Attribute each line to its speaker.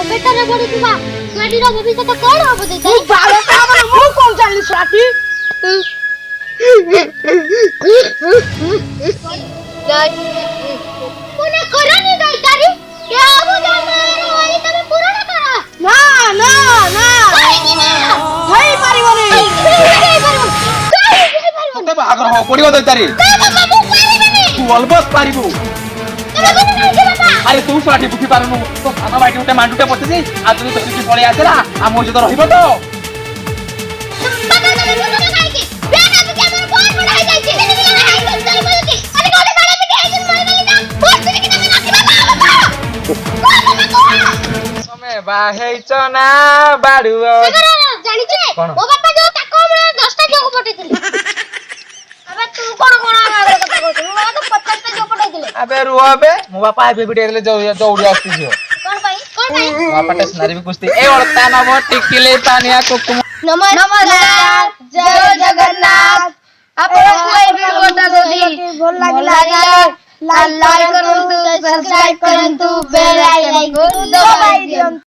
Speaker 1: पेटरे बढुथुवा छुआटीर भविष्य कौन हबो दैताई
Speaker 2: बालक हमर मु कोन जानली छुआटी
Speaker 1: पुणे करनी दैतारी के हबो जानवर वाली तमे पूर्ण करा
Speaker 2: ना ना ना हई परिवने
Speaker 3: तते बागर हो पड़ियो दैतारी तू अलबस पारिबु अरे तू छुआटी बुझी पारनु तो खाना बाटी उठे मांडुटे पड़ते आ तू तो କିଛି ପଳେଇ ଆସିଲା आ ମୋ ସହିତ ରହିବ ତ
Speaker 4: ତମେ ବାହେଇଛ ନା ବାଡୁଅ
Speaker 1: ଜାଣିଛୁ ରେ ମୋ ବାପା ଯୋ ତାକୁ 10ଟା ଯୋଗ ପଠେଇଥିଲେ ଏବେ ତୁ କଣ ଆଗରେ କଥା କହୁଛୁ ମୋ ବାପା 50ଟା ଯୋଗ ପଠେଇଥିଲେ
Speaker 4: ଆବେ ରୁହ ବେ ମୋ ବାପା ଏବେ ବି ଡେରିଲେ ଦୌଡ଼ି ଆସୁଛି ଝିଅ
Speaker 1: କଣ ପାଇଁ
Speaker 4: ମୋ ବାପା ଷ୍ଟେସନାରୀ ବି କୁସ୍ତି ଏ ଅଳତା ନବ ଟିକିଲି ପାନିଆ କୁକୁମ
Speaker 1: ନମସ୍କାର ଜୟ ଜଗନ୍ନାଥ ଆପଣଙ୍କୁ ଏହି ଭିଡିଓଟା ଯଦି ଭଲ ଲାଗିଲା ଲାଇକ୍ କରନ୍ତୁ ସବସ୍କ୍ରାଇବ କରନ୍ତୁ ବେଲ ଆଇକନ ଦବାଇ ଦିଅନ୍ତୁ।